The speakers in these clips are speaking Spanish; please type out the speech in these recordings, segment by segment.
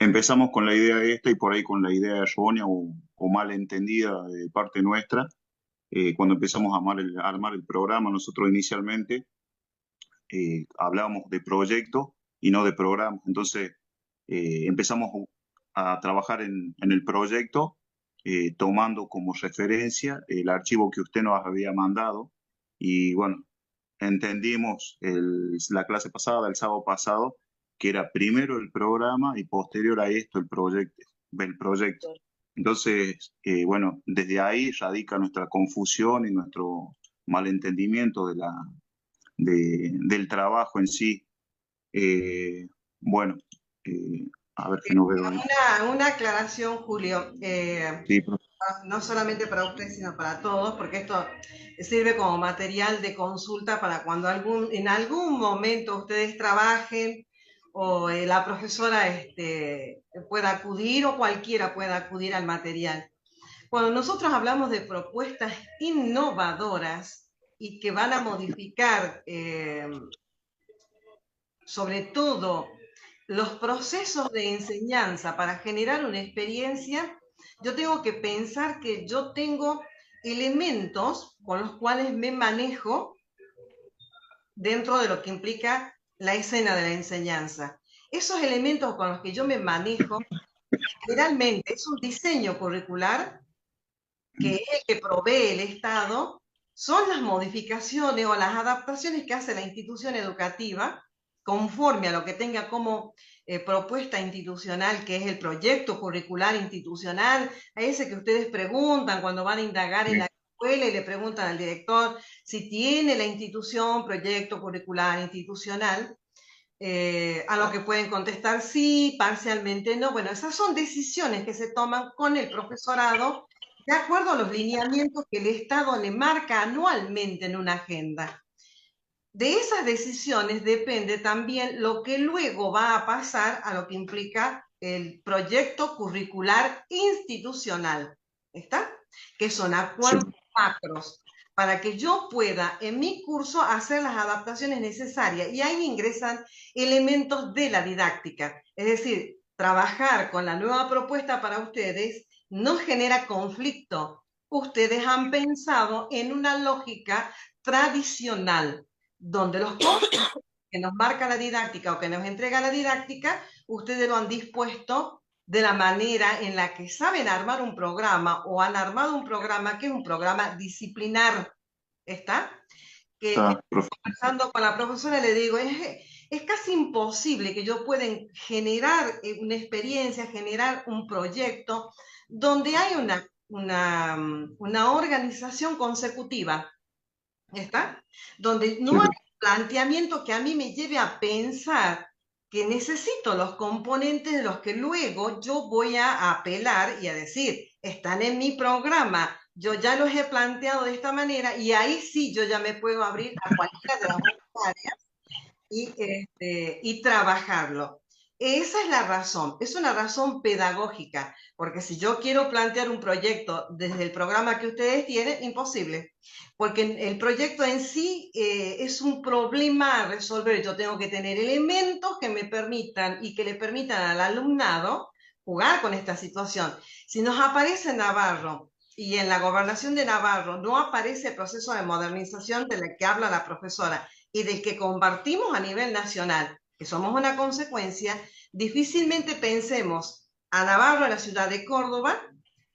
empezamos con la idea esta y por ahí con la idea errónea o mal entendida de parte nuestra. Cuando empezamos a armar el programa, nosotros inicialmente hablábamos de proyecto y no de programa. Entonces empezamos a trabajar en el proyecto tomando como referencia el archivo que usted nos había mandado y bueno, entendimos la clase pasada, el sábado pasado, que era primero el programa y posterior a esto el proyecto. Entonces, bueno, desde ahí radica nuestra confusión y nuestro malentendimiento del trabajo en sí. Eh, bueno, a ver que no veo ahí. Una aclaración, Julio, Sí, no solamente para usted, sino para todos, porque esto sirve como material de consulta para cuando en algún momento ustedes trabajen o la profesora pueda acudir o cualquiera pueda acudir al material. Cuando nosotros hablamos de propuestas innovadoras y que van a modificar sobre todo los procesos de enseñanza para generar una experiencia, yo tengo que pensar que yo tengo elementos con los cuales me manejo dentro de lo que implica la escena de la enseñanza. Esos elementos con los que yo me manejo, generalmente es un diseño curricular que es el que provee el Estado, son las modificaciones o las adaptaciones que hace la institución educativa conforme a lo que tenga como propuesta institucional, que es el proyecto curricular institucional, a ese que ustedes preguntan cuando van a indagar en la escuela y le preguntan al director si tiene la institución proyecto curricular institucional, a lo que pueden contestar sí, parcialmente no. Bueno, esas son decisiones que se toman con el profesorado de acuerdo a los lineamientos que el Estado le marca anualmente en una agenda. De esas decisiones depende también lo que luego va a pasar a lo que implica el proyecto curricular institucional. ¿Está? Que son sí, acuerdos macros para que yo pueda en mi curso hacer las adaptaciones necesarias. Y ahí ingresan elementos de la didáctica. Es decir, trabajar con la nueva propuesta para ustedes no genera conflicto. Ustedes han pensado en una lógica tradicional donde los conceptos que nos marca la didáctica o que nos entrega la didáctica, ustedes lo han dispuesto de la manera en la que saben armar un programa o han armado un programa que es un programa disciplinar, ¿está? Que está, profe. conversando con la profesora le digo, es casi imposible que yo pueda generar una experiencia, generar un proyecto donde hay una organización consecutiva, ¿está? Donde Sí, no hay planteamiento que a mí me lleve a pensar que necesito los componentes de los que luego yo voy a apelar y a decir, están en mi programa, yo ya los he planteado de esta manera y ahí sí yo ya me puedo abrir a cualquiera de las otras áreas y trabajarlo. Esa es la razón, es una razón pedagógica, porque si yo quiero plantear un proyecto desde el programa que ustedes tienen, imposible, porque el proyecto en sí es un problema a resolver. Yo tengo que tener elementos que me permitan y que le permitan al alumnado jugar con esta situación. Si nos aparece Navarro y en la gobernación de Navarro no aparece el proceso de modernización del que habla la profesora, y del que compartimos a nivel nacional, que somos una consecuencia, difícilmente pensemos a Navarro, en la ciudad de Córdoba,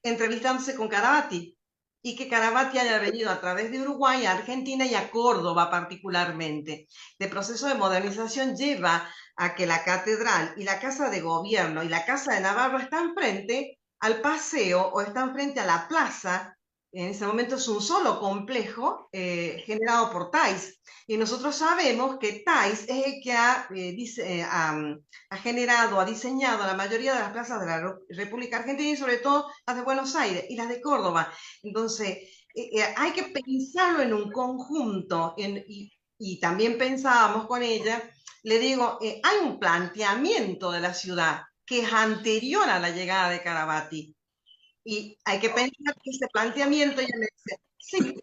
entrevistándose con Carabati, y que Carabati haya venido a través de Uruguay a Argentina y a Córdoba particularmente. El proceso de modernización lleva a que la catedral y la casa de gobierno y la casa de Navarro están frente al paseo o están frente a la plaza. En ese momento es un solo complejo generado por TAIS. Y nosotros sabemos que TAIS es el que ha generado, ha diseñado la mayoría de las plazas de la República Argentina y sobre todo las de Buenos Aires y las de Córdoba. Entonces, hay que pensarlo en un conjunto y también pensábamos con ella, le digo, hay un planteamiento de la ciudad que es anterior a la llegada de Carabati. Y hay que pensar que ese planteamiento, ella me dice, sí,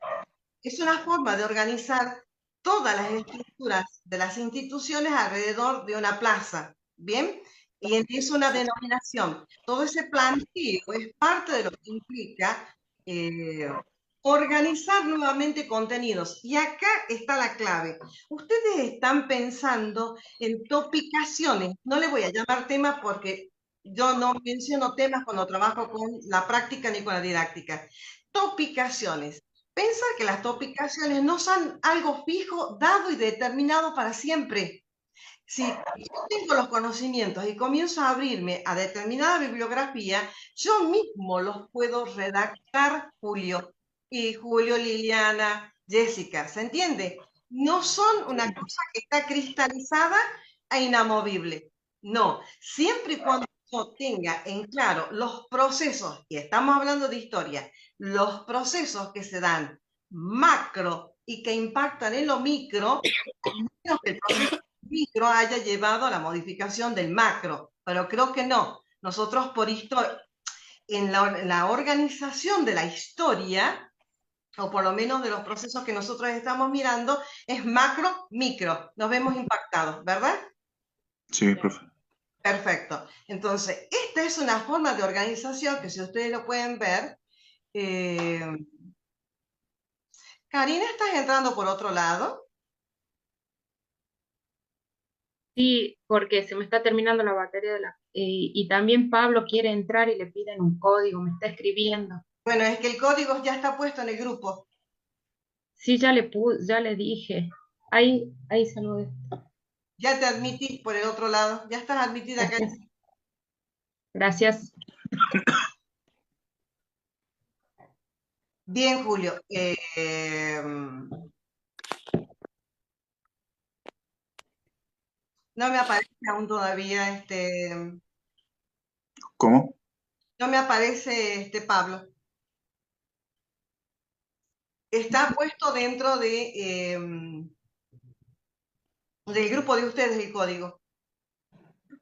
es una forma de organizar todas las estructuras de las instituciones alrededor de una plaza, ¿bien? y es una denominación. Todo ese planteo es parte de lo que implica eh, organizar nuevamente contenidos. Y acá está la clave. Ustedes están pensando en topicaciones. No le voy a llamar temas porque yo no menciono temas cuando trabajo con la práctica ni con la didáctica. Topicaciones. Pensar que las topicaciones no son algo fijo, dado y determinado para siempre. Si yo tengo los conocimientos y comienzo a abrirme a determinada bibliografía, yo mismo los puedo redactar, Julio, y Julio, Liliana, Jessica, ¿se entiende? No son una cosa que está cristalizada e inamovible. No, siempre y cuando yo tenga en claro los procesos, y estamos hablando de historia, los procesos que se dan macro y que impactan en lo micro, al menos que el proceso micro haya llevado a la modificación del macro, pero creo que no. Nosotros en la organización de la historia, o por lo menos de los procesos que nosotros estamos mirando, es macro, micro. Nos vemos impactados, ¿verdad? Sí, profe. Perfecto. Entonces, esta es una forma de organización que si ustedes lo pueden ver, eh, Karina, ¿estás entrando por otro lado? Sí, porque se me está terminando la batería y también Pablo quiere entrar y le piden un código, me está escribiendo. Bueno, es que el código ya está puesto en el grupo. Sí, ya le dije. Ahí saludé. Ya te admití por el otro lado. Ya estás admitida acá. Gracias. Gracias. Bien, Julio. No me aparece aún todavía ¿Cómo? no me aparece Pablo. Está puesto dentro del grupo de ustedes el código.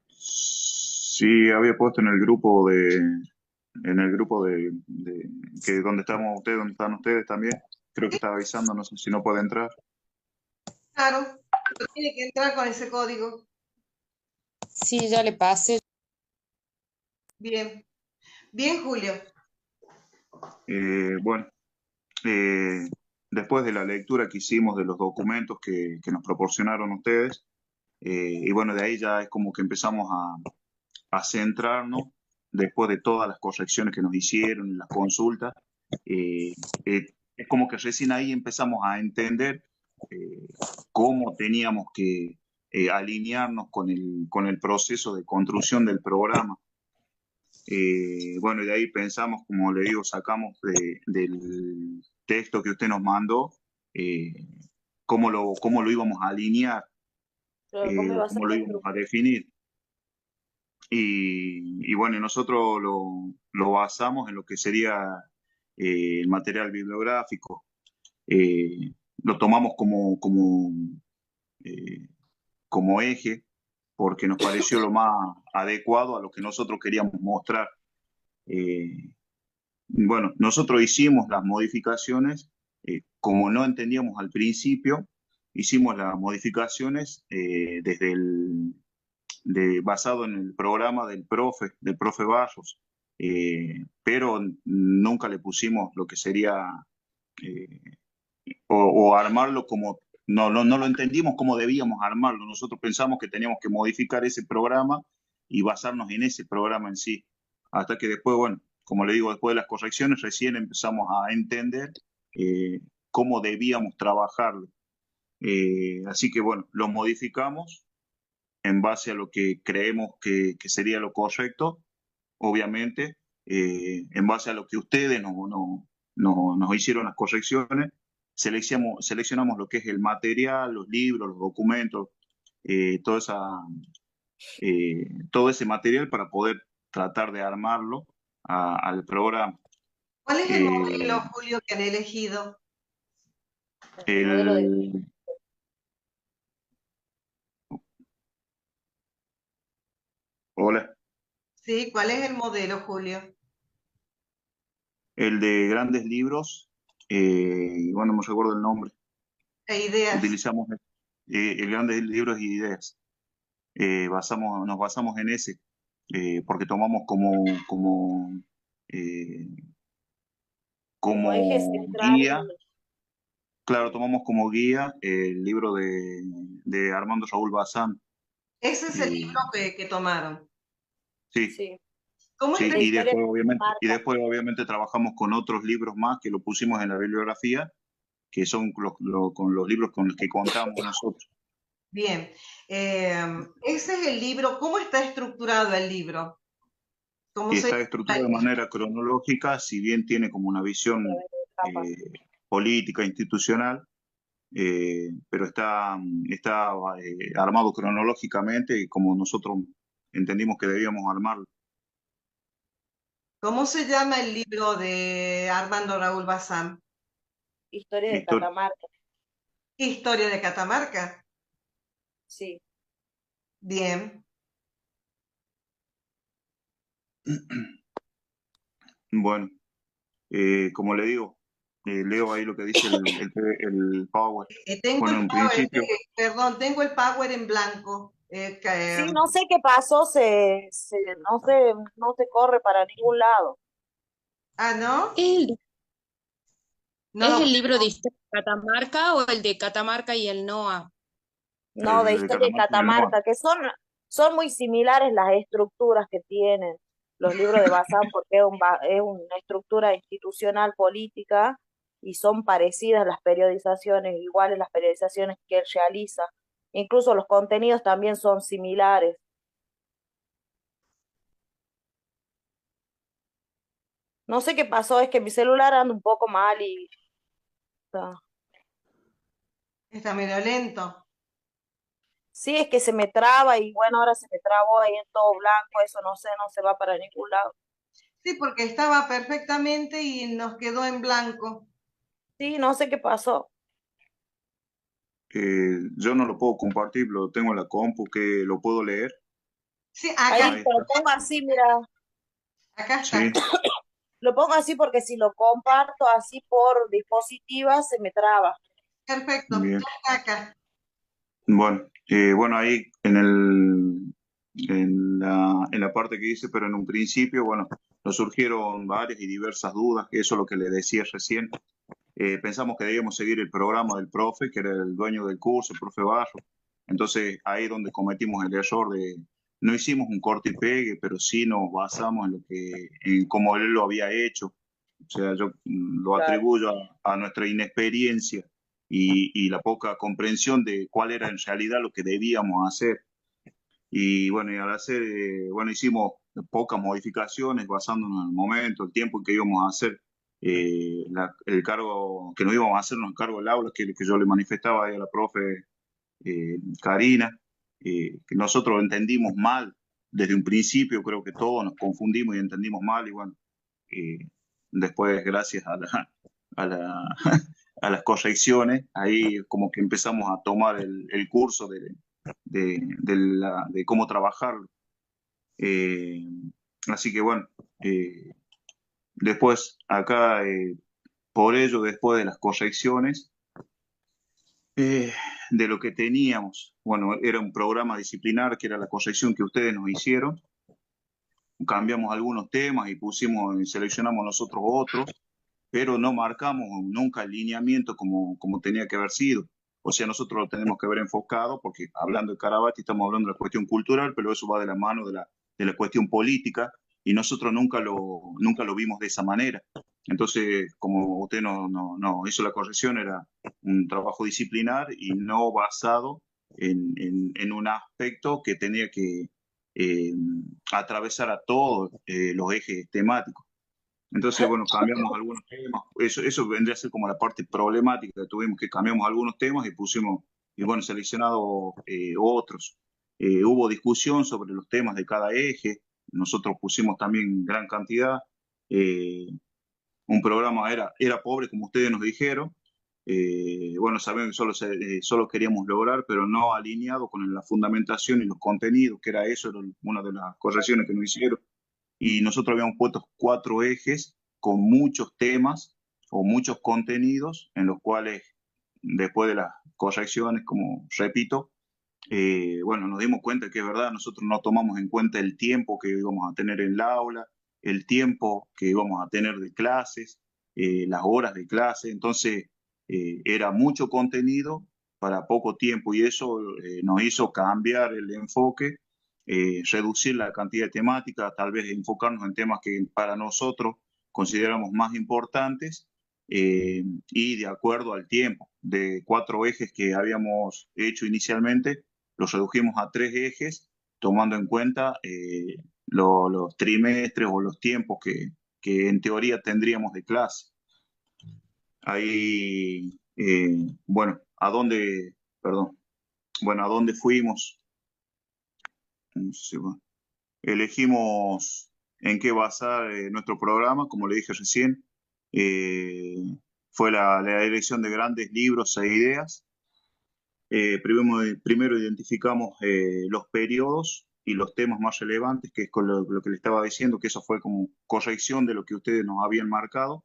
Sí, había puesto en el grupo de que donde estamos ustedes, donde están ustedes también. Creo que estaba avisando, no sé si no puede entrar. Claro, pero tiene que entrar con ese código. Sí, ya le pasé. Bien, bien, Julio. Bueno, eh, después de la lectura que hicimos de los documentos que nos proporcionaron ustedes, y bueno, de ahí ya es como que empezamos a centrarnos, después de todas las correcciones que nos hicieron, las consultas, eh, es como que recién ahí empezamos a entender eh, cómo teníamos que alinearnos con el proceso de construcción del programa. Bueno, y de ahí pensamos, como le digo, sacamos del texto que usted nos mandó, eh, cómo lo íbamos a alinear, cómo lo íbamos a definir. Y bueno, nosotros lo basamos en lo que sería el material bibliográfico. Lo tomamos eh, como eje porque nos pareció lo más adecuado a lo que nosotros queríamos mostrar. Eh, bueno, nosotros hicimos las modificaciones, como no entendíamos al principio, hicimos las modificaciones basado en el programa del profe Barros, pero nunca le pusimos lo que sería, eh, o armarlo como, no lo entendimos como debíamos armarlo. Nosotros pensamos que teníamos que modificar ese programa y basarnos en ese programa en sí. Hasta que después, bueno, como le digo, después de las correcciones, recién empezamos a entender cómo debíamos trabajarlo. Así que bueno, lo modificamos en base a lo que creemos que sería lo correcto, obviamente, en base a lo que ustedes nos hicieron las correcciones, seleccionamos lo que es el material, los libros, los documentos, eh, toda esa, todo ese material para poder tratar de armarlo al programa. ¿Cuál es el modelo, Eh, Julio, que han elegido? el, hola, Sí, ¿cuál es el modelo, Julio? el de grandes libros, bueno, no me recuerdo el nombre. E ideas. Utilizamos el grandes libros y ideas. Nos basamos en ese. porque tomamos eh, como eje como central. guía, claro, tomamos como guía el libro de Armando Raúl Bazán. Ese es el libro que tomaron. Sí, Sí, ¿Cómo sí, está? la historia de y Catamarca. después obviamente trabajamos con otros libros más que lo pusimos en la bibliografía, que son con los libros con los que contamos nosotros. Bien. Ese es el libro. ¿Cómo está estructurado el libro? ¿Cómo Y se está estructurado de manera cronológica, si bien tiene como una A visión través de etapas. política, institucional, pero está armado cronológicamente como nosotros entendimos que debíamos armarlo. ¿Cómo se llama el libro de Armando Raúl Bazán? Historia de Histori- Catamarca. Historia de Catamarca. Sí. Bien. Bueno, como le digo, leo ahí lo que dice el Power. Tengo Bueno, el en power, principio, perdón, tengo el power en blanco. Sí, no sé qué pasó, no se corre para ningún lado. ¿No? ¿Es No es lo el libro de historia de Catamarca o el de Catamarca y el NOA? No, de el de historia de Catamarca y el NOA. Catamarca, que son muy similares las estructuras que tienen los libros de Bazán, porque es una estructura institucional política y son parecidas las periodizaciones, iguales las periodizaciones que él realiza. Incluso los contenidos también son similares. No sé qué pasó, es que mi celular anda un poco mal y ah, está medio lento. sí, es que se me traba y bueno, ahora se me trabó ahí en todo blanco, eso no sé, no se va para ningún lado. Sí, porque estaba perfectamente y nos quedó en blanco. Sí, no sé qué pasó. Yo no lo puedo compartir, lo tengo en la compu que lo puedo leer. Sí, acá, Ahí Ahí te lo está. pongo así, mira, acá está. Sí, lo pongo así porque si lo comparto así por dispositiva se me traba. Perfecto, bien. ya está acá. Bueno, bueno, ahí en la parte que dice, pero en un principio, bueno, nos surgieron varias y diversas dudas, que eso es lo que le decía recién. Pensamos que debíamos seguir el programa del profe, que era el dueño del curso, el profe Barro. Entonces, ahí es donde cometimos el error de, no hicimos un corte y pegue, pero sí nos basamos en en cómo él lo había hecho. O sea, yo lo Claro. atribuyo a nuestra inexperiencia y la poca comprensión de cuál era en realidad lo que debíamos hacer. Y bueno, y al hacer, bueno, hicimos pocas modificaciones basándonos en el momento, el tiempo en que íbamos a hacer el cargo, que no íbamos a hacernos el cargo del aula, que yo le manifestaba ahí a la profe Karina, que nosotros lo entendimos mal desde un principio, creo que todos nos confundimos y entendimos mal, y bueno, eh, después gracias a a las correcciones, ahí como que empezamos a tomar el curso de cómo trabajarlo. Eh, Así que bueno, después acá, por ello, después de las correcciones, eh, de lo que teníamos, bueno, era un programa disciplinar que era la corrección que ustedes nos hicieron, cambiamos algunos temas y seleccionamos nosotros otros, pero no marcamos nunca el lineamiento como tenía que haber sido. O sea, nosotros lo tenemos que haber enfocado, porque hablando de Carabati estamos hablando de la cuestión cultural, pero eso va de la mano de la cuestión política, y nosotros nunca lo vimos de esa manera. Entonces, como usted no hizo la corrección, era un trabajo disciplinar y no basado en un aspecto que tenía que eh, atravesar a todos los ejes temáticos. Entonces, bueno, cambiamos algunos temas. Eso vendría a ser como la parte problemática que tuvimos, que cambiamos algunos temas y pusimos, y bueno, seleccionado otros. Hubo discusión sobre los temas de cada eje. Nosotros pusimos también gran cantidad. Eh, un programa era pobre, como ustedes nos dijeron. Bueno, sabemos que solo queríamos lograr, pero no alineado con la fundamentación y los contenidos, que era eso, era una de las correcciones que nos hicieron. Y nosotros habíamos puesto 4 ejes con muchos temas o muchos contenidos en los cuales, después de las correcciones, como repito, bueno, nos dimos cuenta que es verdad, nosotros no tomamos en cuenta el tiempo que íbamos a tener en la aula, el tiempo que íbamos a tener de clases, las horas de clase, entonces era mucho contenido para poco tiempo y eso nos hizo cambiar el enfoque, reducir la cantidad de temáticas, tal vez enfocarnos en temas que para nosotros consideramos más importantes y de acuerdo al tiempo de 4 ejes que habíamos hecho inicialmente los redujimos a 3 ejes, tomando en cuenta los trimestres o los tiempos que en teoría tendríamos de clase. Ahí, bueno, perdón, bueno, ¿a dónde fuimos? No sé, bueno, elegimos en qué basar nuestro programa, como le dije recién, eh, fue la elección de grandes libros e ideas. Primero identificamos los periodos y los temas más relevantes, que es con lo que le estaba diciendo, que eso fue como corrección de lo que ustedes nos habían marcado.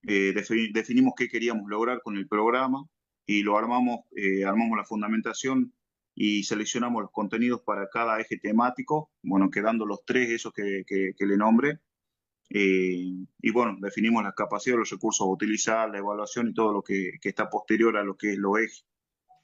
Definimos qué queríamos lograr con el programa y lo armamos la fundamentación y seleccionamos los contenidos para cada eje temático, bueno, quedando los 3 esos que le nombré. Y bueno, definimos las capacidades, los recursos a utilizar, la evaluación y todo lo que está posterior a lo que es los ejes.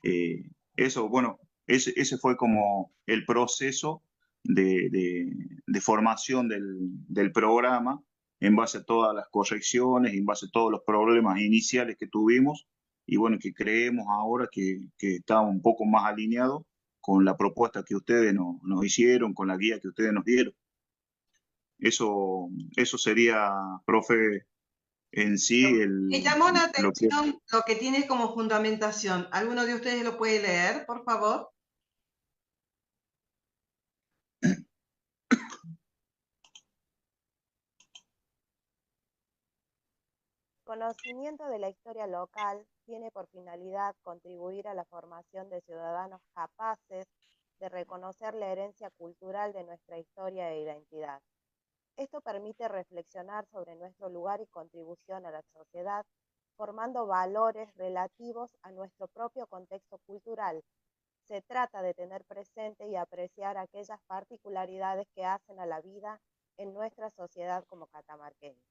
Eh, Eso, bueno, ese fue como el proceso de formación del programa en base a todas las correcciones, en base a todos los problemas iniciales que tuvimos y bueno, que creemos ahora que está un poco más alineado con la propuesta que ustedes nos hicieron, con la guía que ustedes nos dieron. Eso sería, profe, en sí Me llamó la lo que... atención lo que tiene como fundamentación. ¿Alguno de ustedes lo puede leer, por favor? Conocimiento de la historia local tiene por finalidad contribuir a la formación de ciudadanos capaces de reconocer la herencia cultural de nuestra historia e identidad. Esto permite reflexionar sobre nuestro lugar y contribución a la sociedad, formando valores relativos a nuestro propio contexto cultural. Se trata de tener presente y apreciar aquellas particularidades que hacen a la vida en nuestra sociedad como catamarqueños.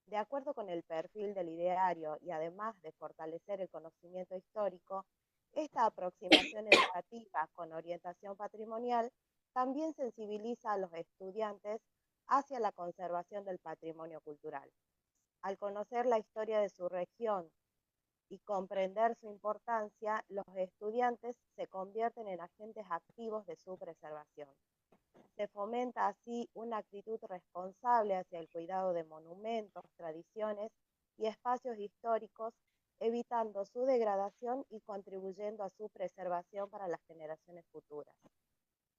De acuerdo con el perfil del ideario y además de fortalecer el conocimiento histórico, esta aproximación educativa con orientación patrimonial también sensibiliza a los estudiantes hacia la conservación del patrimonio cultural. Al conocer la historia de su región y comprender su importancia, los estudiantes se convierten en agentes activos de su preservación. Se fomenta así una actitud responsable hacia el cuidado de monumentos, tradiciones y espacios históricos, evitando su degradación y contribuyendo a su preservación para las generaciones futuras.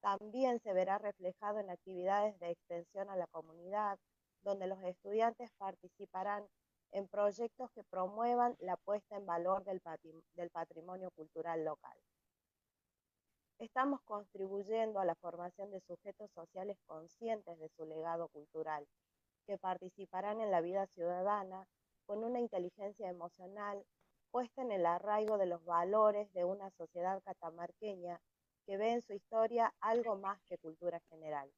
También se verá reflejado en actividades de extensión a la comunidad, donde los estudiantes participarán en proyectos que promuevan la puesta en valor del patrimonio cultural local. Estamos contribuyendo a la formación de sujetos sociales conscientes de su legado cultural, que participarán en la vida ciudadana con una inteligencia emocional puesta en el arraigo de los valores de una sociedad catamarqueña que ve en su historia algo más que cultura general.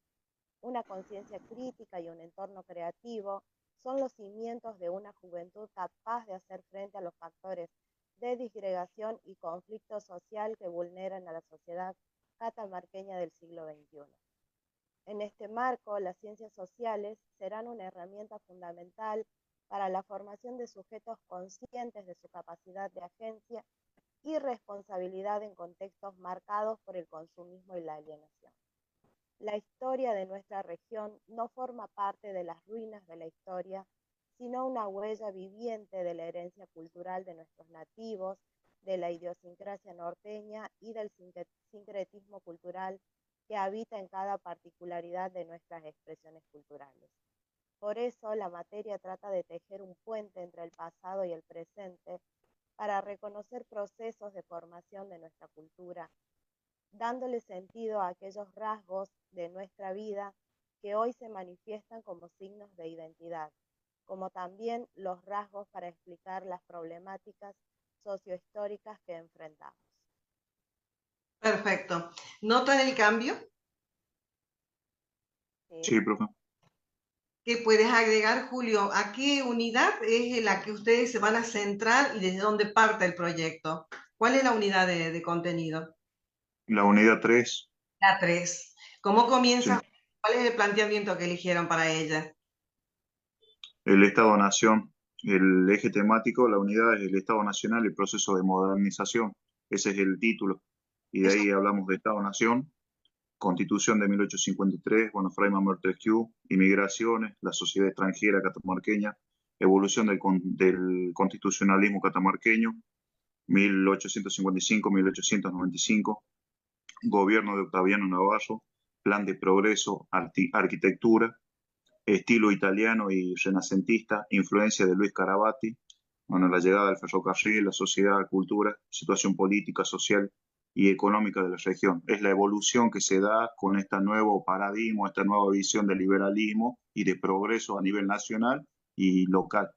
Una conciencia crítica y un entorno creativo son los cimientos de una juventud capaz de hacer frente a los factores de disgregación y conflicto social que vulneran a la sociedad catamarqueña del siglo XXI. En este marco, las ciencias sociales serán una herramienta fundamental para la formación de sujetos conscientes de su capacidad de agencia y responsabilidad en contextos marcados por el consumismo y la alienación. La historia de nuestra región no forma parte de las ruinas de la historia, sino una huella viviente de la herencia cultural de nuestros nativos, de la idiosincrasia norteña y del sincretismo cultural que habita en cada particularidad de nuestras expresiones culturales. Por eso, la materia trata de tejer un puente entre el pasado y el presente para reconocer procesos de formación de nuestra cultura, dándole sentido a aquellos rasgos de nuestra vida que hoy se manifiestan como signos de identidad, como también los rasgos para explicar las problemáticas sociohistóricas que enfrentamos. Perfecto. ¿Notan el cambio? Sí, profe. ¿Qué puedes agregar, Julio? ¿A qué unidad es en la que ustedes se van a centrar y desde dónde parte el proyecto? ¿Cuál es la unidad de contenido? La unidad 3, La 3. ¿Cómo sí. comienza? ¿Cuál es el planteamiento que eligieron para ella? El Estado-Nación. El eje temático, la unidad es el Estado Nacional y el proceso de modernización. Ese es el título. Y de Eso, ahí hablamos de Estado-Nación, Constitución de 1853, bueno, Fray Montesquieu, inmigraciones, la sociedad extranjera catamarqueña, evolución del constitucionalismo catamarqueño, 1855-1895, gobierno de Octaviano Navarro, plan de progreso, arquitectura, estilo italiano y renacentista, influencia de Luis Carabati, bueno, la llegada del ferrocarril, la sociedad, la cultura, situación política, social y económica de la región. Es la evolución que se da con este nuevo paradigma, esta nueva visión de liberalismo y de progreso a nivel nacional y local.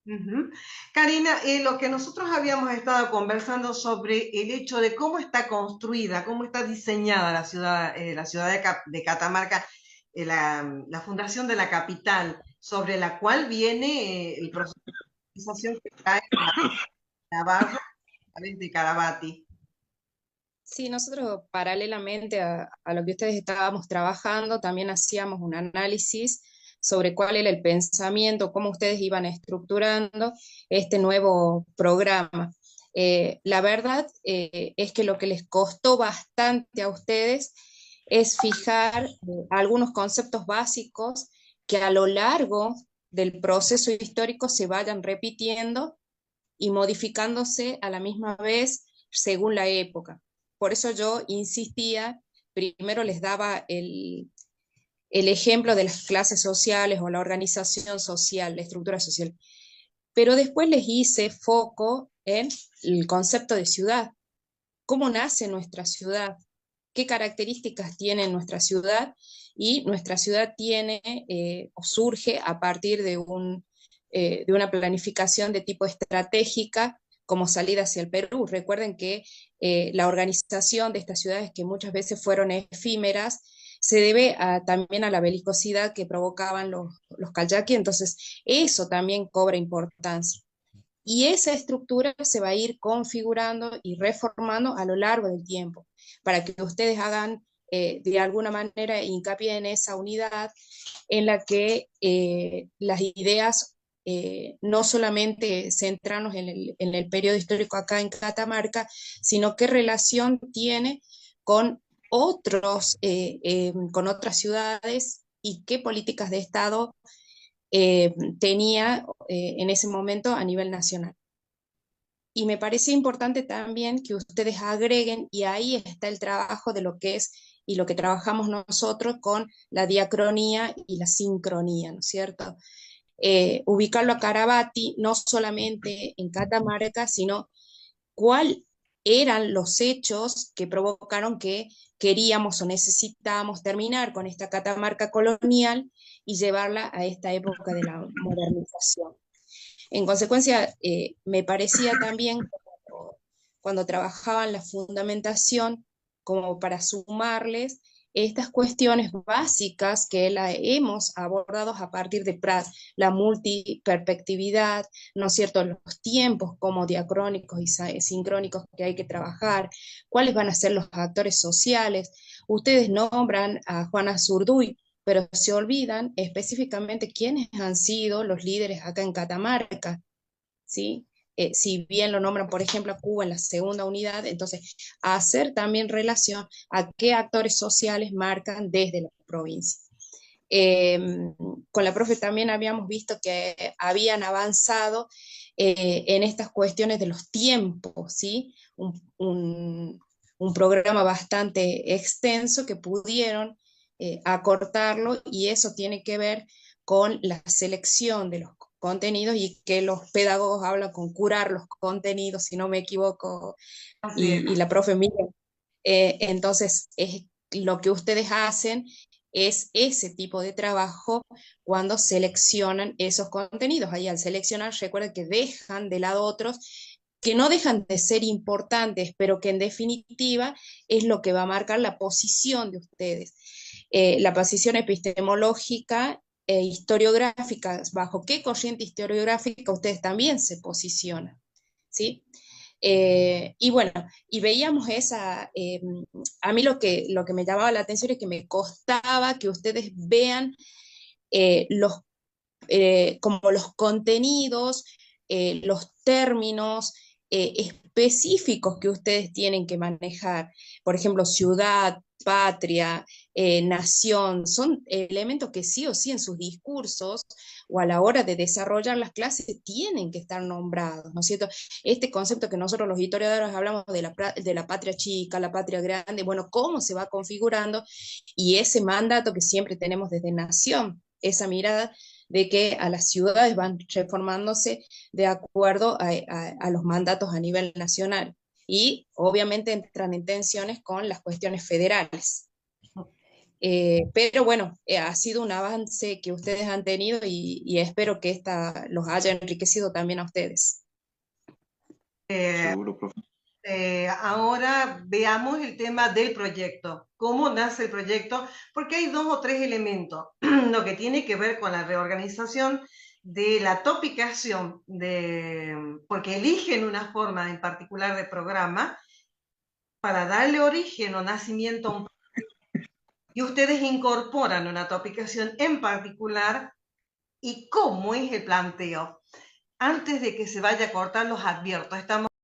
Ujú. Karina, lo que nosotros habíamos estado conversando sobre el hecho de cómo está construida, cómo está diseñada la ciudad de Catamarca, la fundación de la capital, sobre la cual viene el proceso de organización que trae Navarro a través de Carabati. Sí, nosotros paralelamente a lo que ustedes estábamos trabajando, también hacíamos un análisis sobre cuál era el pensamiento, cómo ustedes iban estructurando este nuevo programa. La verdad es que lo que les costó bastante a ustedes es fijar algunos conceptos básicos que a lo largo del proceso histórico se vayan repitiendo y modificándose a la misma vez según la época. Por eso yo insistía, primero les daba el ejemplo de las clases sociales o la organización social, la estructura social, pero después les hice foco en el concepto de ciudad, cómo nace nuestra ciudad, qué características tiene nuestra ciudad, y nuestra ciudad tiene o surge a partir de una planificación de tipo estratégica como salida hacia el Perú. Recuerden que la organización de estas ciudades, que muchas veces fueron efímeras, se debe también a la belicosidad que provocaban los calchaquíes, entonces eso también cobra importancia. Y esa estructura se va a ir configurando y reformando a lo largo del tiempo, para que ustedes hagan de alguna manera hincapié en esa unidad en la que las ideas no solamente centrarnos en el periodo histórico acá en Catamarca, sino qué relación tiene con con otras ciudades, y qué políticas de Estado tenía en ese momento a nivel nacional. Y me parece importante también que ustedes agreguen, y ahí está el trabajo de lo que es y lo que trabajamos nosotros con la diacronía y la sincronía, ¿no es cierto? Ubicarlo a Carabati no solamente en Catamarca, sino cuáles eran los hechos que provocaron que queríamos o necesitábamos terminar con esta Catamarca colonial y llevarla a esta época de la modernización. En consecuencia, me parecía también cuando trabajaban la fundamentación, como para sumarles estas cuestiones básicas que la hemos abordado a partir de Prat, la multiperspectividad, ¿no es cierto?, los tiempos como diacrónicos y sincrónicos que hay que trabajar, cuáles van a ser los actores sociales. Ustedes nombran a Juana Zurduy, pero se olvidan específicamente quiénes han sido los líderes acá en Catamarca, ¿sí? Si bien lo nombran, por ejemplo, a Cuba en la segunda unidad, entonces hacer también relación a qué actores sociales marcan desde la provincia. Eh, con la profe también habíamos visto que habían avanzado en estas cuestiones de los tiempos, ¿sí? Un programa bastante extenso que pudieron acortarlo, y eso tiene que ver con la selección de los contenidos, y que los pedagogos hablan con curar los contenidos, si no me equivoco, Así es. y la profe Miriam. Entonces, lo que ustedes hacen es ese tipo de trabajo cuando seleccionan esos contenidos. Ahí al seleccionar, recuerden que dejan de lado otros que no dejan de ser importantes, pero que en definitiva es lo que va a marcar la posición de ustedes. La posición epistemológica e historiográfica, bajo qué corriente historiográfica ustedes también se posicionan, ¿sí? Y bueno, y veíamos a mí lo que me llamaba la atención es que me costaba que ustedes vean como los contenidos, los términos específicos que ustedes tienen que manejar. Por ejemplo, ciudad, patria, nación, son elementos que sí o sí en sus discursos o a la hora de desarrollar las clases tienen que estar nombrados, ¿no es cierto? Este concepto que nosotros los historiadores hablamos de la patria chica, la patria grande, bueno, cómo se va configurando y ese mandato que siempre tenemos desde Nación, esa mirada de que a las ciudades van reformándose de acuerdo a los mandatos a nivel nacional y obviamente entran en tensiones con las cuestiones federales. Pero bueno, ha sido un avance que ustedes han tenido y espero que esta los haya enriquecido también a ustedes. Seguro, profe. Ahora veamos el tema del proyecto. ¿Cómo nace el proyecto? Porque hay 2 o 3 elementos. Lo que tiene que ver con la reorganización de la topicación, porque eligen una forma en particular de programa para darle origen o nacimiento a un y ustedes incorporan una topicación en particular y cómo es el planteo. Antes de que se vaya a cortar, los advierto, estamos